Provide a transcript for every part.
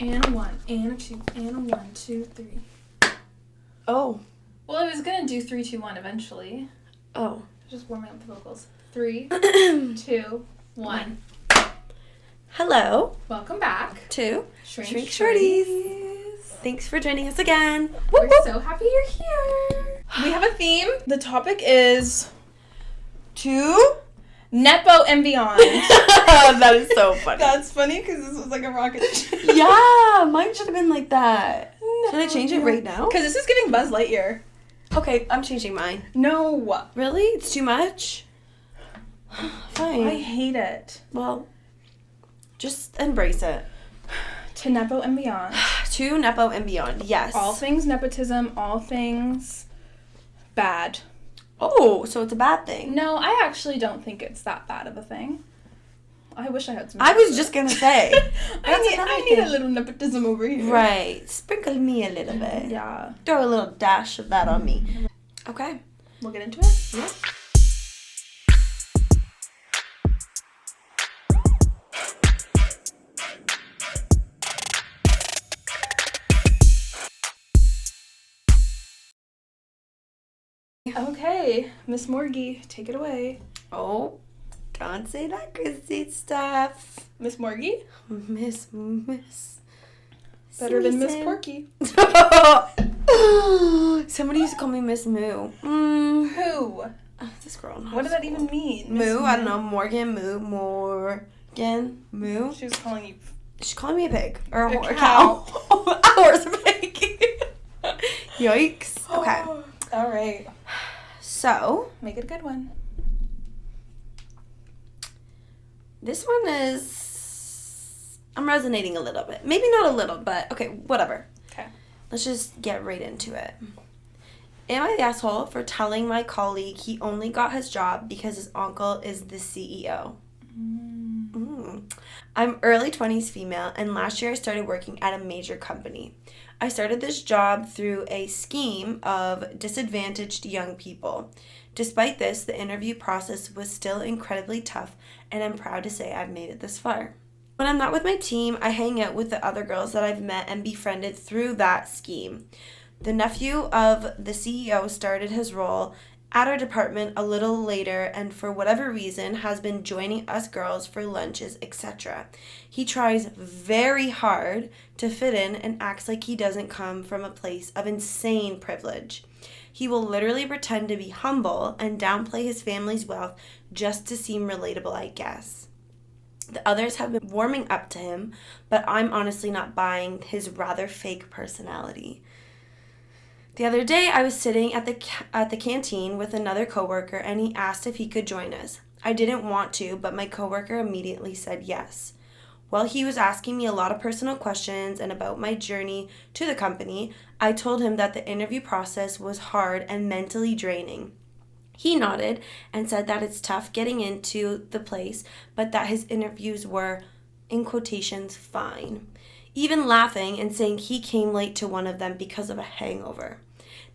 And a 1, and a 2, and a 1, 2, 3. Oh. Well, I was gonna do 3, 2, 1 eventually. Oh. Just warming up the vocals. 3, 2, 1. Hello. Welcome back to Shrink Shorties. Thanks for joining us again. We're so happy you're here. We have a theme. The topic is To Nepo and Beyond. That is so funny. That's funny because this was like a rocket ship. Yeah, mine should have been like that. Should I change it right now? Because this is giving Buzz Lightyear. Okay, I'm changing mine. No. Really? It's too much? Fine. I hate it. Well, just embrace it. To Nepo and Beyond. To Nepo and Beyond, yes. All things nepotism, all things bad. Oh, so it's a bad thing. No, I actually don't think it's that bad of a thing. I wish I had some. I was just gonna say. I need a little nepotism over here. Right. Sprinkle me a little bit. Yeah. Throw a little dash of that on me. Okay. We'll get into it. Yeah. Okay, Miss Morgie, take it away. Oh, don't say that crazy stuff. Miss Morgie? Miss. Better than Miss Susan. Porky. Somebody used to call me Miss Moo. Who? This girl. What does that even mean? Moo? I don't know. Morgan. Moo. She was calling you. She's calling me a pig. Or a cow. A horse, a pig. Yikes. Okay. All right. So, Make it a good one. this one is... I'm resonating a little bit. Maybe not a little, but okay, whatever. Okay. Let's just get right into it. Am I the asshole for telling my colleague he only got his job because his uncle is the CEO? I'm early 20s female, and last year I started working at a major company. I started this job through a scheme of disadvantaged young people. Despite this, the interview process was still incredibly tough, and I'm proud to say I've made it this far. When I'm not with my team, I hang out with the other girls that I've met and befriended through that scheme. The nephew of the CEO started his role at our department a little later and for whatever reason has been joining us girls for lunches, etc. He tries very hard to fit in and acts like he doesn't come from a place of insane privilege. He will literally pretend to be humble and downplay his family's wealth just to seem relatable, I guess. The others have been warming up to him, but I'm honestly not buying his rather fake personality. The other day, I was sitting at the canteen with another coworker, and he asked if he could join us. I didn't want to, but my coworker immediately said yes. While he was asking me a lot of personal questions and about my journey to the company, I told him that the interview process was hard and mentally draining. He nodded and said that it's tough getting into the place, but that his interviews were, in quotations, fine. Even laughing and saying he came late to one of them because of a hangover.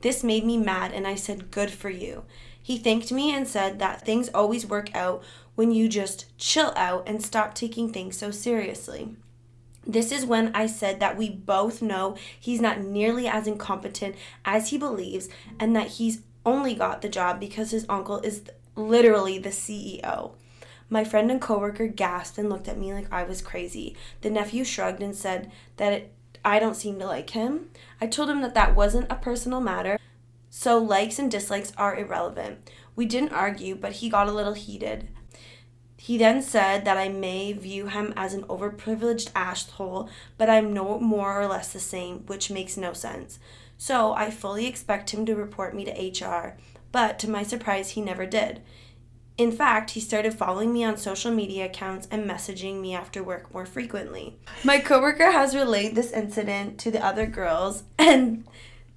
This made me mad, and I said, good for you. He thanked me and said that things always work out when you just chill out and stop taking things so seriously. This is when I said that we both know he's not nearly as incompetent as he believes, and that he's only got the job because his uncle is literally the CEO. My friend and coworker gasped and looked at me like I was crazy. The nephew shrugged and said that I don't seem to like him. I told him that that wasn't a personal matter, so likes and dislikes are irrelevant. We didn't argue, but he got a little heated. He then said that I may view him as an overprivileged asshole, but I'm no more or less the same, which makes no sense. So I fully expect him to report me to HR, but to my surprise, he never did. In fact, he started following me on social media accounts and messaging me after work more frequently. My coworker has relayed this incident to the other girls, and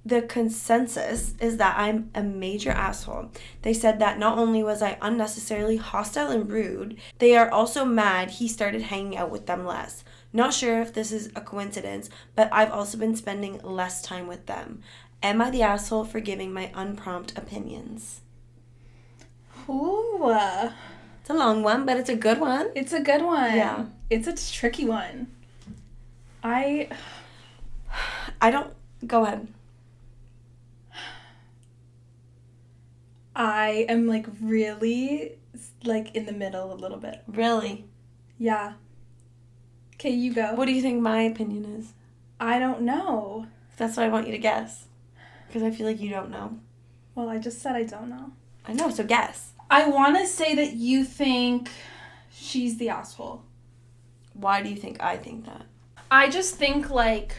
the consensus is that I'm a major asshole. They said that not only was I unnecessarily hostile and rude, they are also mad he started hanging out with them less. Not sure if this is a coincidence, but I've also been spending less time with them. Am I the asshole for giving my unprompted opinions? Ooh. It's a long one, but it's a good one. It's a good one. Yeah. It's a tricky one. I don't... Go ahead. I am, like, really, like, in the middle a little bit. Really? Yeah. Okay, you go. What do you think my opinion is? I don't know. That's what I want you to guess. Because I feel like you don't know. Well, I just said I don't know. I know, so guess. I want to say that you think she's the asshole. Why do you think I think that? I just think, like,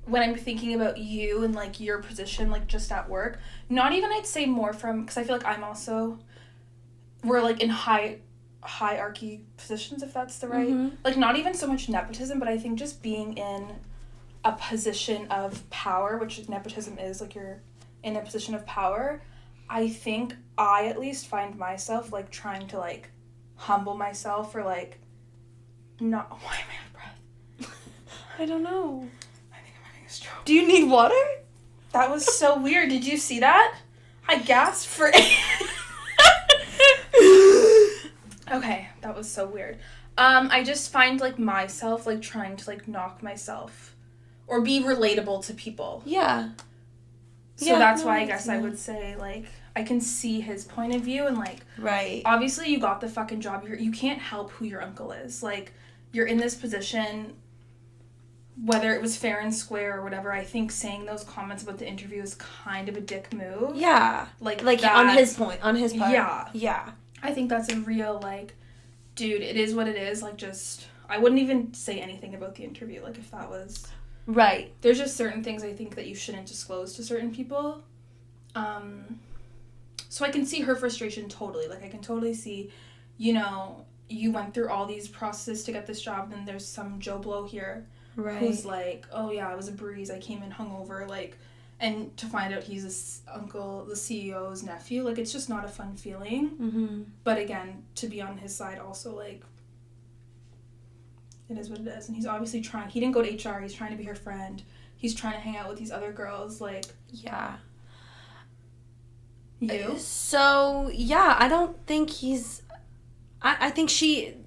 when I'm thinking about you and, like, your position, like, just at work, not even I'd say more from, because I feel like I'm also, we're, like, in hierarchy positions, if that's the right, like, not even so much nepotism, but I think just being in a position of power, which nepotism is, like, you're in a position of power, I think I at least find myself, like, trying to, like, humble myself or, like, not, why am I out of breath? I don't know. I think I'm having a stroke. Do you need water? That was so weird. Did you see that? I gasped for Okay, that was so weird. I just find, like, myself, like, trying to, like, knock myself or be relatable to people. Yeah. So that's why I guess I would say, like, I can see his point of view and, like, right. Obviously you got the fucking job. You can't help who your uncle is. Like, you're in this position, whether it was fair and square or whatever. I think saying those comments about the interview is kind of a dick move. Yeah. Like that, on his part. Yeah. Yeah. I think that's a real, like, dude, it is what it is. Like, just, I wouldn't even say anything about the interview. Like, if that was... Right. There's just certain things I think that you shouldn't disclose to certain people. So I can see her frustration totally. Like, I can totally see, you know, you went through all these processes to get this job, and there's some Joe Blow here who's like, oh, yeah, it was a breeze. I came in hungover, like, and to find out he's his uncle, the CEO's nephew, like, it's just not a fun feeling. Mm-hmm. But again, to be on his side also, like, it is what it is. And he's obviously trying. He didn't go to HR. He's trying to be her friend. He's trying to hang out with these other girls. Like, yeah. You? So, yeah, I don't think he's... I think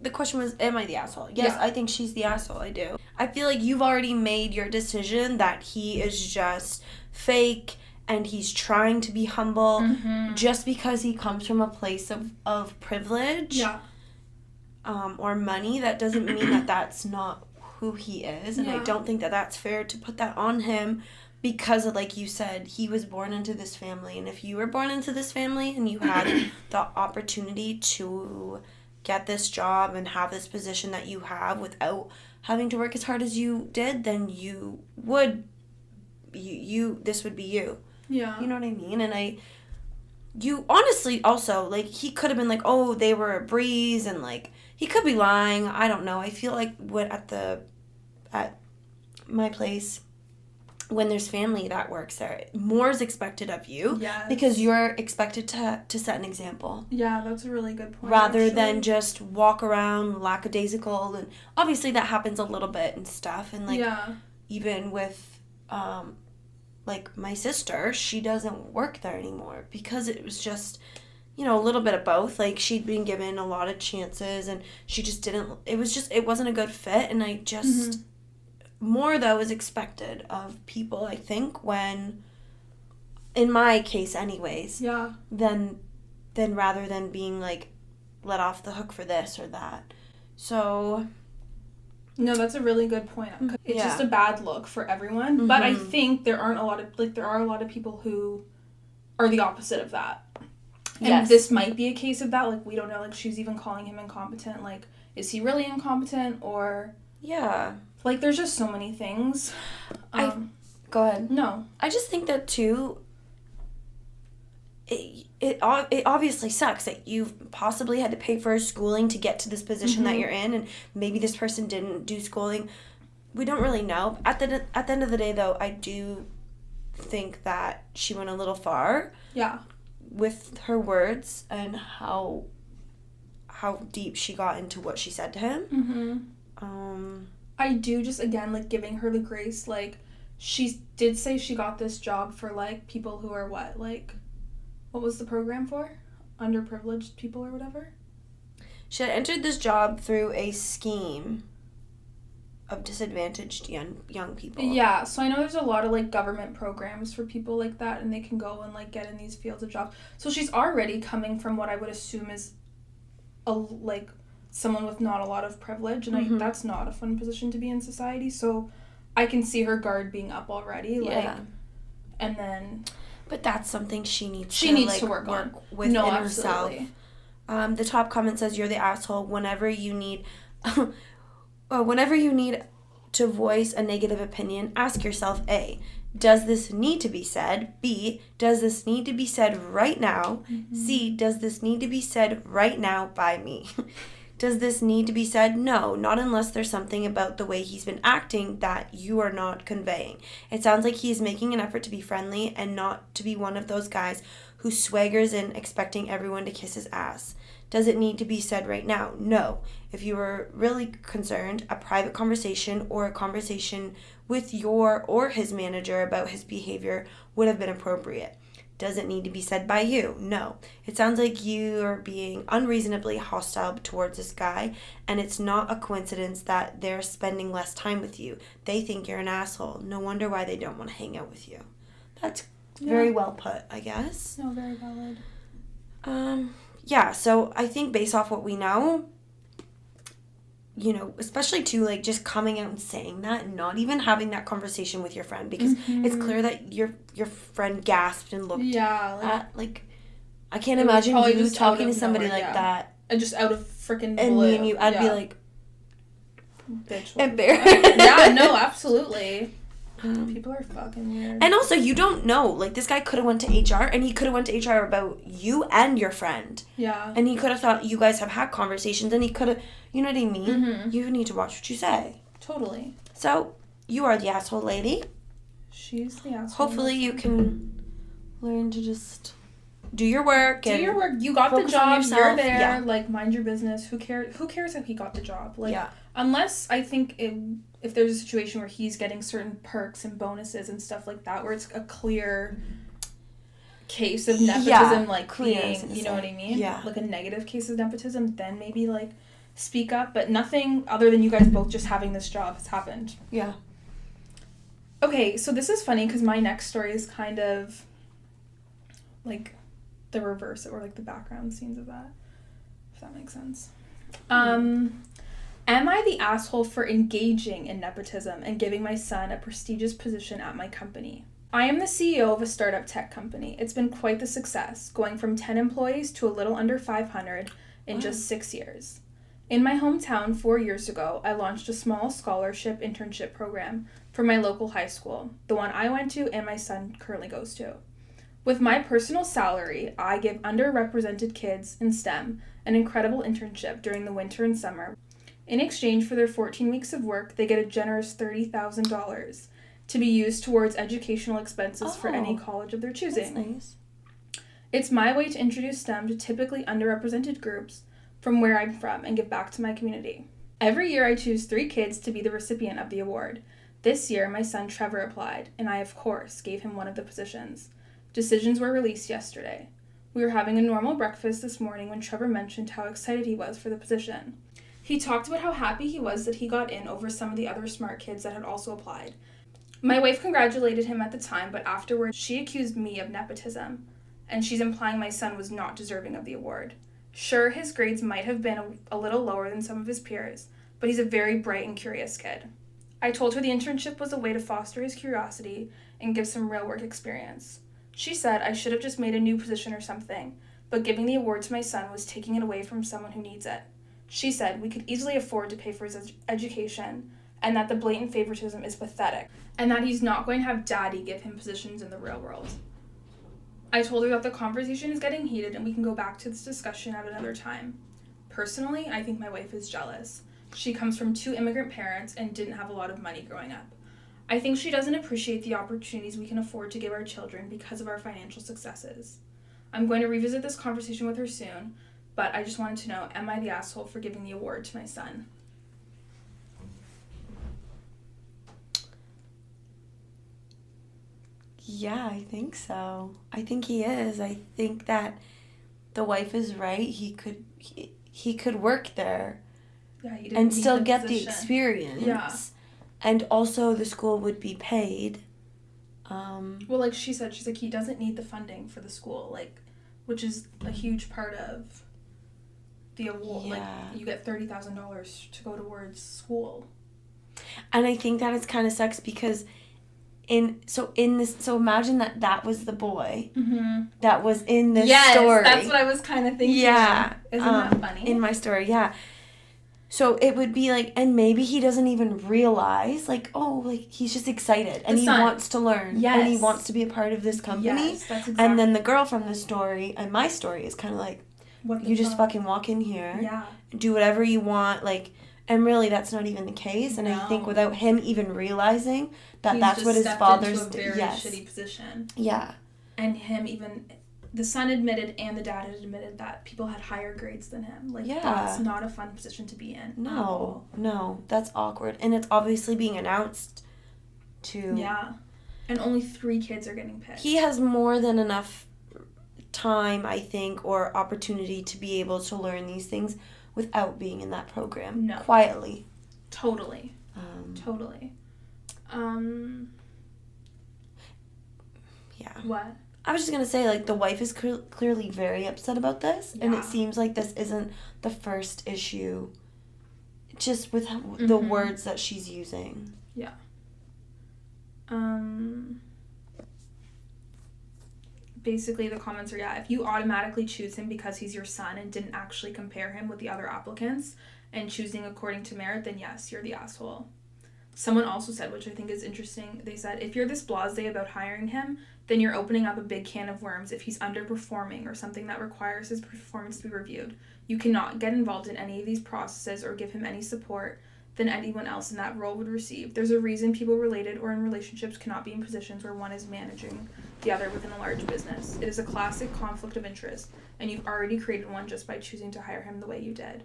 the question was, am I the asshole? Yes, yeah. I think she's the asshole. I do. I feel like you've already made your decision that he is just fake and he's trying to be humble just because he comes from a place of privilege. Yeah. Or money. That doesn't mean that that's not who he is. And I don't think that that's fair to put that on him because, like you said, he was born into this family. And if you were born into this family and you had the opportunity to get this job and have this position that you have without having to work as hard as you did, then you would, this would be you. Yeah. You know what I mean? And you honestly also, like, he could have been like, oh, they were a breeze, and, like, he could be lying. I don't know. I feel like at my place, when there's family that works there, more is expected of you. Yes. Because you're expected to set an example. Yeah, that's a really good point. Rather than just walk around lackadaisical. And obviously that happens a little bit and stuff. And, like, even with, like, my sister, she doesn't work there anymore because it was just, you know, a little bit of both. Like, she'd been given a lot of chances and she just didn't, it wasn't a good fit. And I just... More, though, is expected of people, I think, when, in my case anyways, than rather than being, like, let off the hook for this or that. So... No, that's a really good point. It's just a bad look for everyone. But I think there are a lot of people who are the opposite of that. And this might be a case of that. Like, we don't know. Like, she's even calling him incompetent. Like, is he really incompetent or... Yeah. Like, there's just so many things. Go ahead. No. I just think that, too, it obviously sucks that you've possibly had to pay for schooling to get to this position that you're in, and maybe this person didn't do schooling. We don't really know. At the end of the day, though, I do think that she went a little far. Yeah. With her words and how deep she got into what she said to him. I do just, again, like, giving her the grace, like, she did say she got this job for, like, people who are what, like, what was the program for? Underprivileged people or whatever? She had entered this job through a scheme of disadvantaged young people. Yeah, so I know there's a lot of, like, government programs for people like that, and they can go and, like, get in these fields of jobs. So she's already coming from what I would assume is, someone with not a lot of privilege, and that's not a fun position to be in society, so I can see her guard being up already, and then... But that's something she needs to work on. Within herself. The top comment says, you're the asshole whenever you need... whenever you need to voice a negative opinion, ask yourself, A, does this need to be said? B, does this need to be said right now? C, does this need to be said right now by me? Does this need to be said? No, not unless there's something about the way he's been acting that you are not conveying. It sounds like he's making an effort to be friendly and not to be one of those guys who swaggers in expecting everyone to kiss his ass. Does it need to be said right now? No. If you were really concerned, a private conversation or a conversation with your or his manager about his behavior would have been appropriate. Does it need to be said by you? No. It sounds like you are being unreasonably hostile towards this guy, and it's not a coincidence that they're spending less time with you. They think you're an asshole. No wonder why they don't want to hang out with you. That's very well put, I guess. No, very valid. Yeah, so I think based off what we know, especially too, like, just coming out and saying that and not even having that conversation with your friend, because it's clear that your friend gasped and looked at, like, I can't imagine you talking to somebody like that. And just out of freaking blue. And me and you, I'd be like... Bitch. Embarrassed. Yeah, no, absolutely. People are fucking weird. And also, you don't know. Like, this guy could have went to HR, and he could have went to HR about you and your friend. Yeah. And he could have thought you guys have had conversations, and he could have... You know what I mean? You need to watch what you say. Totally. So, you are the asshole lady. She's the asshole. Hopefully you can learn to just do your work. Do your work. You got the job. You're there. Yeah. Like, mind your business. Who cares if he got the job? Like, unless I think if there's a situation where he's getting certain perks and bonuses and stuff like that, where it's a clear case of nepotism, being, you know what I mean? Yeah. Like a negative case of nepotism, then maybe, like, speak up. But nothing other than you guys both just having this job has happened. Yeah. Okay, so this is funny because my next story is kind of, like, the reverse, or, like, the background scenes of that, if that makes sense. Am I the asshole for engaging in nepotism and giving my son a prestigious position at my company? I am the CEO of a startup tech company. It's been quite the success, going from 10 employees to a little under 500 in just 6 years. In my hometown 4 years ago, I launched a small scholarship internship program for my local high school, the one I went to and my son currently goes to. With my personal salary, I give underrepresented kids in STEM an incredible internship during the winter and summer. In exchange for their 14 weeks of work, they get a generous $30,000 to be used towards educational expenses for any college of their choosing. That's nice. It's my way to introduce STEM to typically underrepresented groups from where I'm from and give back to my community. Every year I choose 3 kids to be the recipient of the award. This year, my son Trevor applied, and I, of course, gave him one of the positions. Decisions were released yesterday. We were having a normal breakfast this morning when Trevor mentioned how excited he was for the position. He talked about how happy he was that he got in over some of the other smart kids that had also applied. My wife congratulated him at the time, but afterwards she accused me of nepotism, and she's implying my son was not deserving of the award. Sure, his grades might have been a little lower than some of his peers, but he's a very bright and curious kid. I told her the internship was a way to foster his curiosity and give some real work experience. She said I should have just made a new position or something, but giving the award to my son was taking it away from someone who needs it. She said we could easily afford to pay for his education, and that the blatant favoritism is pathetic, and that he's not going to have daddy give him positions in the real world. I told her that the conversation is getting heated and we can go back to this discussion at another time. Personally, I think my wife is jealous. She comes from 2 immigrant parents and didn't have a lot of money growing up. I think she doesn't appreciate the opportunities we can afford to give our children because of our financial successes. I'm going to revisit this conversation with her soon, but I just wanted to know, am I the asshole for giving the award to my son? Yeah, I think so. I think he is. I think that the wife is right. He could work there and still get the experience. Yeah. And also the school would be paid. Well, like she said, she's like, he doesn't need the funding for the school, like, which is a huge part of the award. Yeah. Like, you get $30,000 to go towards school. And I think that it kind of sucks because so imagine that was the boy that was in this story. Yes, that's what I was kind of thinking. Yeah. Isn't that funny? In my story, yeah. So it would be like, and maybe he doesn't even realize, like, oh, like, he's just excited and he wants to learn. Yes. And he wants to be a part of this company. Yes, that's exactly. And then the girl from the story, and my story, is kind of like, you just fucking walk in here. Yeah. Do whatever you want, like, and really that's not even the case. And I think without him even realizing that that's what his father's... Into a very shitty position. Yeah. And him even... The son admitted and the dad had admitted that people had higher grades than him. Like, that's not a fun position to be in. No, that's awkward. And it's obviously being announced to... Yeah. And only 3 kids are getting picked. He has more than enough time, I think, or opportunity to be able to learn these things without being in that program. No. Quietly. Totally. Totally. Yeah. What? I was just going to say, like, the wife is clearly very upset about this, and it seems like this isn't the first issue, just with the words that she's using. Yeah. Basically, the comments are, if you automatically choose him because he's your son and didn't actually compare him with the other applicants and choosing according to merit, then yes, you're the asshole. Someone also said, which I think is interesting, they said, if you're this blasé about hiring him, then you're opening up a big can of worms if he's underperforming or something that requires his performance to be reviewed. You cannot get involved in any of these processes or give him any support than anyone else in that role would receive. There's a reason people related or in relationships cannot be in positions where one is managing the other within a large business. It is a classic conflict of interest, and you've already created one just by choosing to hire him the way you did.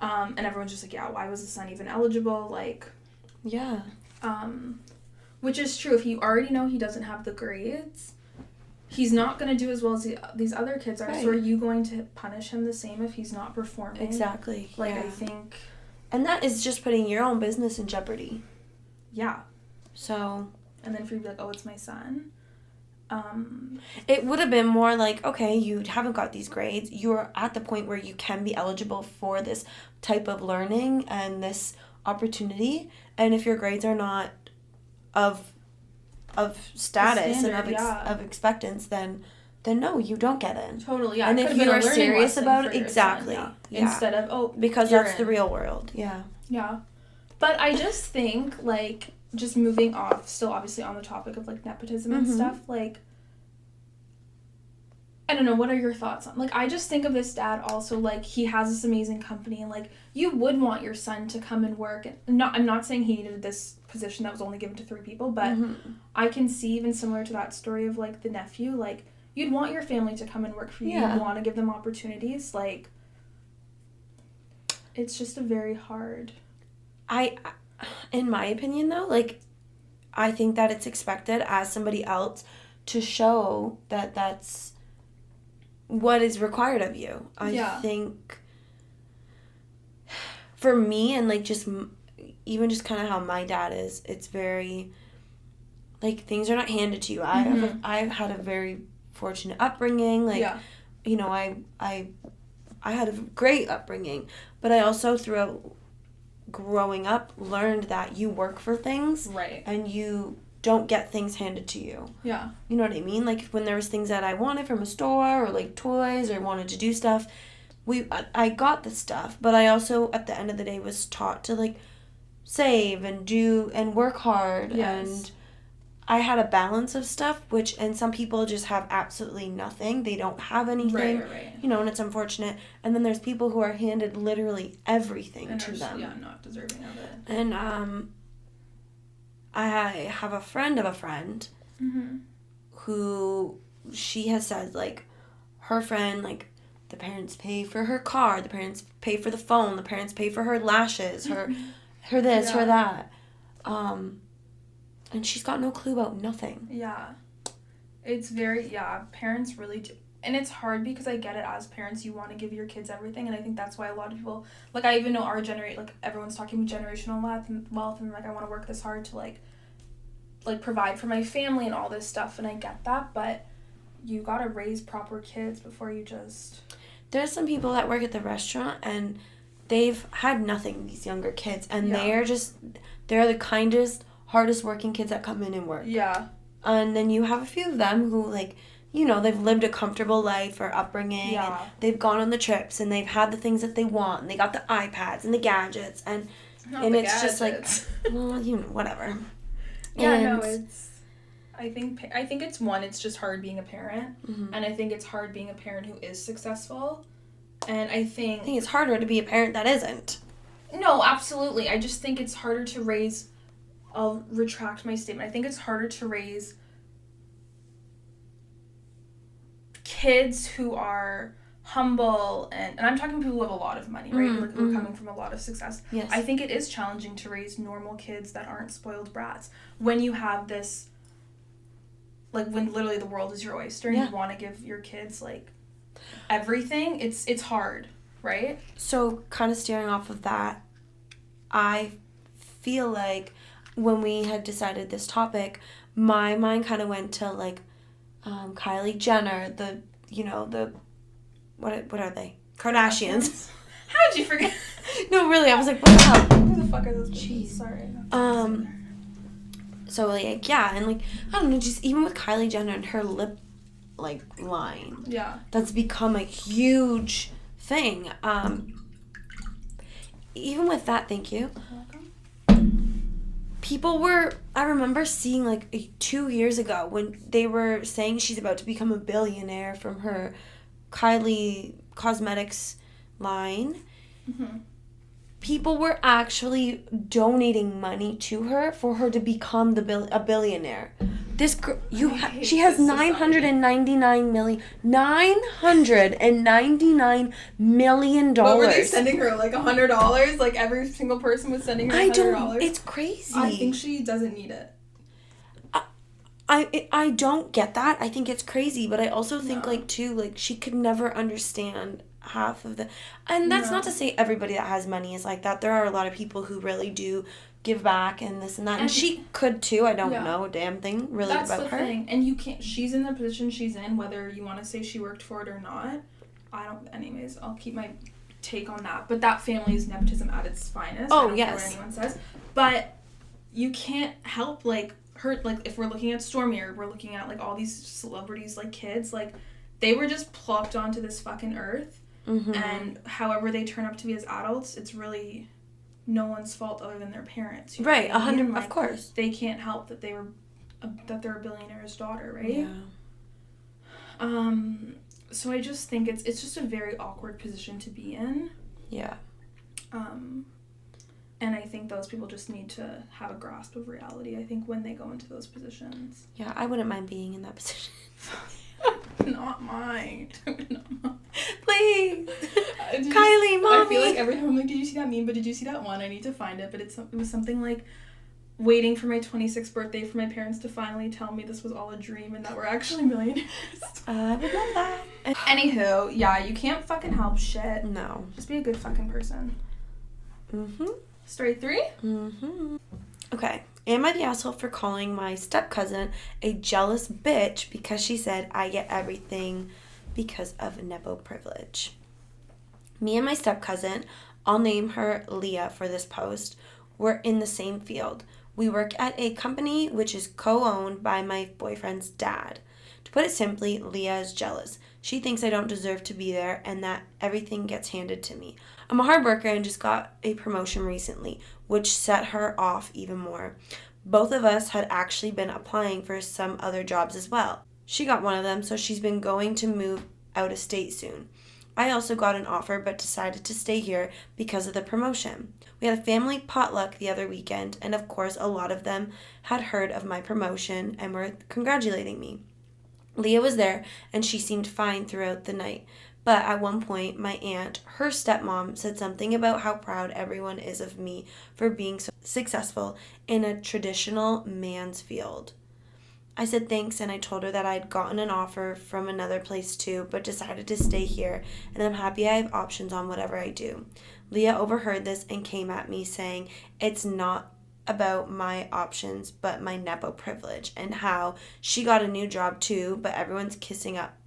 And everyone's just like, why was the son even eligible? Like... Yeah. Which is true. If you already know he doesn't have the grades, he's not going to do as well as these other kids are. Right. So are you going to punish him the same if he's not performing? Exactly. Like, I think... And that is just putting your own business in jeopardy. Yeah. So... And then for you to be like, oh, it's my son. It would have been more like, okay, you haven't got these grades. You're at the point where you can be eligible for this type of learning and this opportunity. And if your grades are not of status and of expectance, then no, you don't get in. Totally, yeah. And if you are serious about it, exactly. Son, instead of, because that's the real world. Yeah. Yeah. But I just think, like, just moving off, still obviously on the topic of, like, nepotism and stuff, like, I don't know, what are your thoughts on, like, I just think of this dad also, like, he has this amazing company, and, like, you would want your son to come and work, and I'm not saying he needed this position that was only given to 3 people, but I can see, even similar to that story of, like, the nephew, like, you'd want your family to come and work for you, you'd want to give them opportunities, like, it's just a very hard... In my opinion, though, like, I think that it's expected as somebody else to show that that's what is required of you. I think for me, and, like, just even just kind of how my dad is, it's very, like, things are not handed to you. I've had a very fortunate upbringing. Like, you know, I had a great upbringing, but I also throughout growing up learned that you work for things, right, and you don't get things handed to you. Yeah. You know what I mean? Like, when there was things that I wanted from a store, or, like, toys, or wanted to do stuff, I got the stuff, but I also, at the end of the day, was taught to, like, save and do and work hard. Yes. And I had a balance of stuff, and some people just have absolutely nothing. They don't have anything. Right. You know, and it's unfortunate. And then there's people who are handed literally everything and to them. Yeah, not deserving of it. And I have a friend of a friend who she has said, like, her friend, like, the parents pay for her car, the parents pay for the phone, the parents pay for her lashes, her this, her that. And she's got no clue about nothing. Yeah. It's very, parents really do. and it's hard because I get it, as parents, you want to give your kids everything, and I think that's why a lot of people, like, I even know our generation, like, everyone's talking about generational wealth, and, like, I want to work this hard to, like, provide for my family and all this stuff, and I get that, but you gotta raise proper kids before you just... There's some people that work at the restaurant, and they've had nothing, these younger kids, and Yeah. they're the kindest, hardest working kids that come in and work. Yeah. And then you have a few of them who, like, you know, they've lived a comfortable life or upbringing. Yeah. And they've gone on the trips, and they've had the things that they want, and they got the iPads and the gadgets, and it's just like, well, you know, whatever. Yeah, no, it's... I think it's just hard being a parent, and I think it's hard being a parent who is successful, and I think it's harder to be a parent that isn't. No, absolutely. I just think it's harder to raise... I'll retract my statement. I think it's harder to raise kids who are humble, and I'm talking people who have a lot of money, right? Like, who are coming from a lot of success. Yes. I think it is challenging to raise normal kids that aren't spoiled brats when you have this, like, when literally the world is your oyster and you want to give your kids, like, everything. It's hard, right? So, kind of steering off of that, I feel like when we had decided this topic, my mind kind of went to, like, Kylie Jenner, what are they? Kardashians. How'd you forget? No, really, I was like, what the hell? Who the fuck are those bitches? Sorry. So, like, yeah, and, like, I don't know, just even with Kylie Jenner and her lip, like, line. Yeah. That's become a huge thing. Even with that, thank you. I remember seeing, like, 2 years ago when they were saying she's about to become a billionaire from her Kylie Cosmetics line. People were actually donating money to her for her to become a billionaire. This girl, she has $999 million. What were they sending her? Like $100? Like every single person was sending her $100? It's crazy. I think she doesn't need it. I don't get that. I think it's crazy, but I also think, like, too, like, she could never understand half of the... And that's not to say everybody that has money is like that. There are a lot of people who really do give back and this and that. And she could, too. I don't know a damn thing really about her. That's the thing. And you can't... She's in the position she's in, whether you want to say she worked for it or not. I don't... Anyways, I'll keep my take on that. But that family is nepotism at its finest. Oh, I don't care what anyone says. But you can't help, like... Her, like, if we're looking at Stormy or we're looking at, like, all these celebrities, like, kids, like, they were just plopped onto this fucking earth, and however they turn up to be as adults, it's really no one's fault other than their parents. You know right, what I mean? of course. They can't help that they're a billionaire's daughter, right? Yeah. So I just think it's just a very awkward position to be in. Yeah. And I think those people just need to have a grasp of reality, I think, when they go into those positions. Yeah, I wouldn't mind being in that position. Not mine. Please. Kylie, Mommy. I feel like every time I'm like, did you see that meme? But did you see that one? I need to find it. But it was something like waiting for my 26th birthday for my parents to finally tell me this was all a dream and that we're actually millionaires. I would love that. Anywho, yeah, you can't fucking help shit. No. Just be a good fucking person. Story 3? Okay. Am I the asshole for calling my step-cousin a jealous bitch because she said I get everything because of Nepo privilege? Me and my step-cousin, I'll name her Leah for this post, we're in the same field. We work at a company which is co-owned by my boyfriend's dad. To put it simply, Leah is jealous. She thinks I don't deserve to be there and that everything gets handed to me. I'm a hard worker and just got a promotion recently, which set her off even more. Both of us had actually been applying for some other jobs as well. She got one of them, so she's been going to move out of state soon. I also got an offer but decided to stay here because of the promotion. We had a family potluck the other weekend, and of course a lot of them had heard of my promotion and were congratulating me. Leah was there, and she seemed fine throughout the night. But at one point, my aunt, her stepmom, said something about how proud everyone is of me for being so successful in a traditional man's field. I said thanks, and I told her that I had gotten an offer from another place too, but decided to stay here, and I'm happy I have options on whatever I do. Leah overheard this and came at me saying it's not about my options, but my Nepo privilege, and how she got a new job too, but everyone's kissing up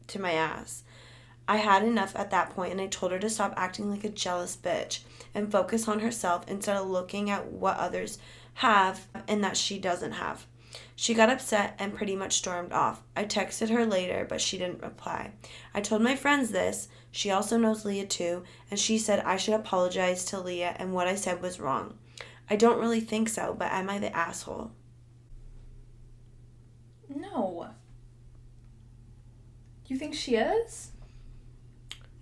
to my ass. I had enough at that point, and I told her to stop acting like a jealous bitch and focus on herself instead of looking at what others have and that she doesn't have. She got upset and pretty much stormed off. I texted her later, but she didn't reply. I told my friends this. She also knows Leah too, and she said I should apologize to Leah and what I said was wrong. I don't really think so, but am I the asshole? No. You think she is?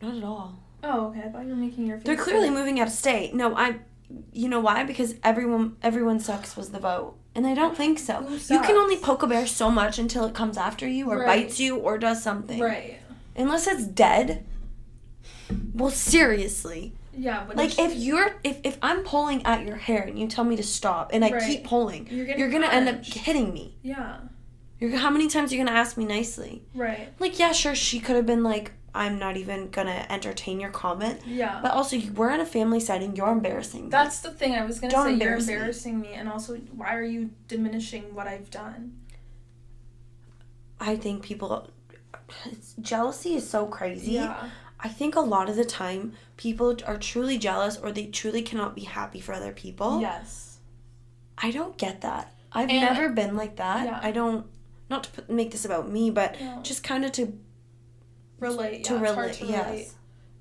Not at all. Oh, okay. I thought you were making your face. They're clearly moving out of state. No, you know why? Because everyone sucks was the vote. And I don't think so. You can only poke a bear so much until it comes after you or bites you or does something. Right. Unless it's dead. Well, seriously. Yeah, but like if I'm pulling at your hair and you tell me to stop and I keep pulling, you're gonna end up hitting me. Yeah. How many times are you gonna ask me nicely? Right. Like, yeah, sure, she could have been like, I'm not even gonna entertain your comment. Yeah. But also, we're in a family setting. You're embarrassing me. That's the thing. I was gonna say you're embarrassing me, and also, why are you diminishing what I've done? I think jealousy is so crazy. Yeah. I think a lot of the time people are truly jealous or they truly cannot be happy for other people. Yes. I don't get that. I've never been like that. Yeah. I don't, not to make this about me, but just kind of to relate. To relate. It's hard to relate. Yes.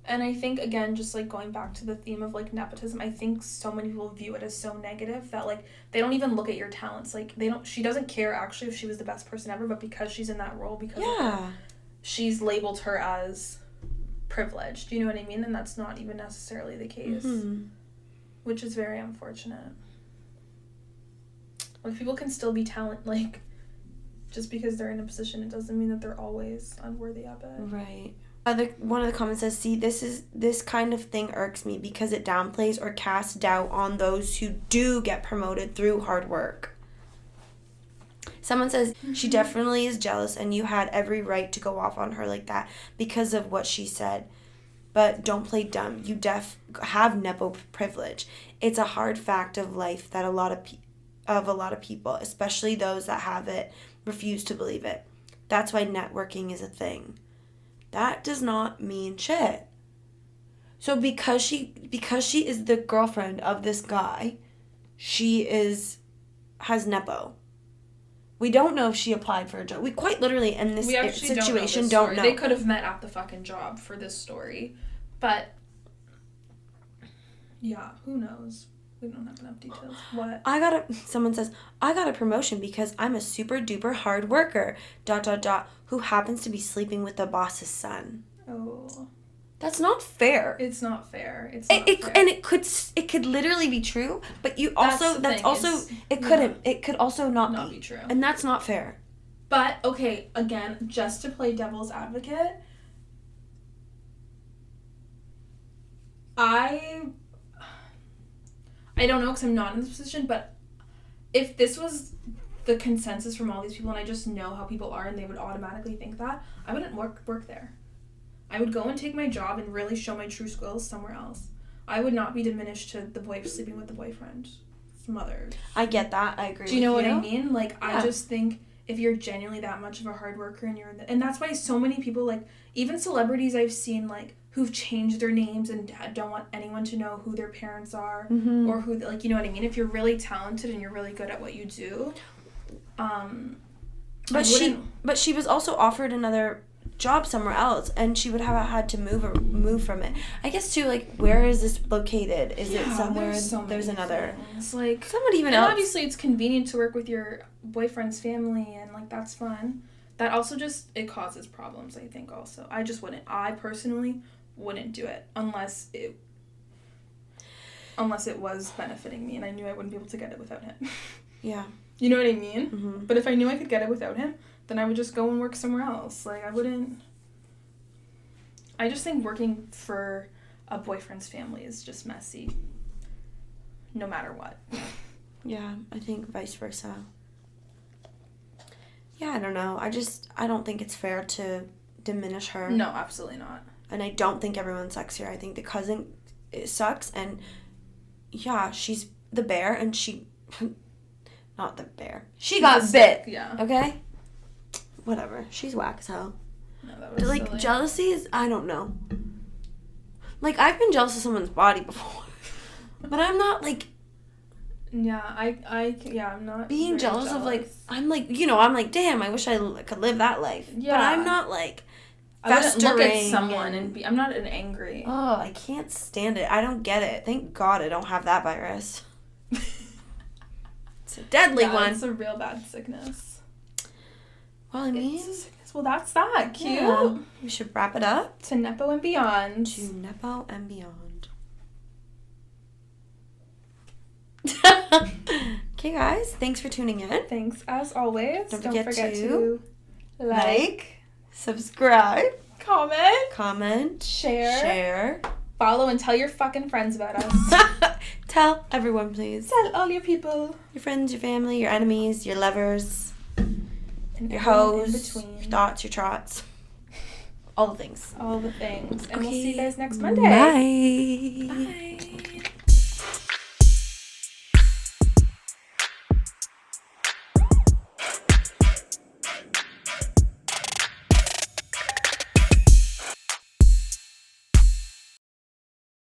And I think, again, just, like, going back to the theme of, like, nepotism, I think so many people view it as so negative that, like, they don't even look at your talents. Like, she doesn't care, actually, if she was the best person ever, but because she's in that role, because of her, she's labeled her as privileged. Do you know what I mean? And that's not even necessarily the case. Mm-hmm. Which is very unfortunate. Like, people can still be like, just because they're in a position, it doesn't mean that they're always unworthy of it. Right. One of the comments says, see, this kind of thing irks me because it downplays or casts doubt on those who do get promoted through hard work. Someone says, she definitely is jealous and you had every right to go off on her like that because of what she said. But don't play dumb. You have Nepo privilege. It's a hard fact of life that a lot of people, especially those that have it, refuse to believe it. That's why networking is a thing. That does not mean shit. So because she is the girlfriend of this guy, she has Nepo. We don't know if she applied for a job. We quite literally, in this situation, don't know. They could have met at the fucking job for this story. But, yeah, who knows? We don't have enough details. What? Someone says, I got a promotion because I'm a super duper hard worker, ... who happens to be sleeping with the boss's son. Oh. That's not fair. It's not fair. It's not fair. And it could literally be true, but it could also not be true. And that's not fair. But, okay, again, just to play devil's advocate, I don't know because I'm not in this position, but if this was the consensus from all these people and I just know how people are and they would automatically think that, I wouldn't work there. I would go and take my job and really show my true skills somewhere else. I would not be diminished to the boy sleeping with the boyfriend from others. I get that. I agree with you. Do you know what I mean? Like, yeah. I just think if you're genuinely that much of a hard worker and and that's why so many people, like, even celebrities I've seen, like, who've changed their names and don't want anyone to know who their parents are or who, like, you know what I mean? If you're really talented and you're really good at what you do, but she was also offered another job somewhere else and she would have had to move from it. I guess too, like, where is this located? Is it somewhere there's another things. Like, someone even else? Obviously it's convenient to work with your boyfriend's family and, like, that's fun. That also it causes problems, I think. Also, I personally wouldn't do it unless it was benefiting me and I knew I wouldn't be able to get it without him. Yeah. You know what I mean? Mm-hmm. But if I knew I could get it without him, then I would just go and work somewhere else. Like, I just think working for a boyfriend's family is just messy. No matter what. Yeah, I think vice versa. Yeah, I don't know. I don't think it's fair to diminish her. No, absolutely not. And I don't think everyone sucks here. I think the cousin sucks, and yeah, she's the bear, and she, not the bear. She got bit. Yeah. Okay? Whatever. She's whack as hell. No, that was Like, silly. jealousy is, I don't know. Like, I've been jealous of someone's body before. But I'm not, like... Yeah, I'm not being very jealous of, like... I'm like, I'm like, damn, I wish I could live that life. Yeah. But I'm not, like... I wouldn't look at festering someone and be... I'm not an angry. Oh, I can't stand it. I don't get it. Thank God I don't have that virus. It's a deadly one. It's a real bad sickness. Well, I mean... It's a sickness. Well, that's that. Cute. Yeah. We should wrap it up. To Nepo and Beyond. To Nepo and Beyond. Okay, guys. Thanks for tuning in. Thanks, as always. Don't forget to like, subscribe, comment, share, follow, and tell your fucking friends about us. Tell everyone, please. Tell all your people. Your friends, your family, your enemies, your lovers, And your everyone in hoes, between. your thoughts, your trots. All the things. All the things. And Okay. we'll see you guys next Monday. Bye. Bye.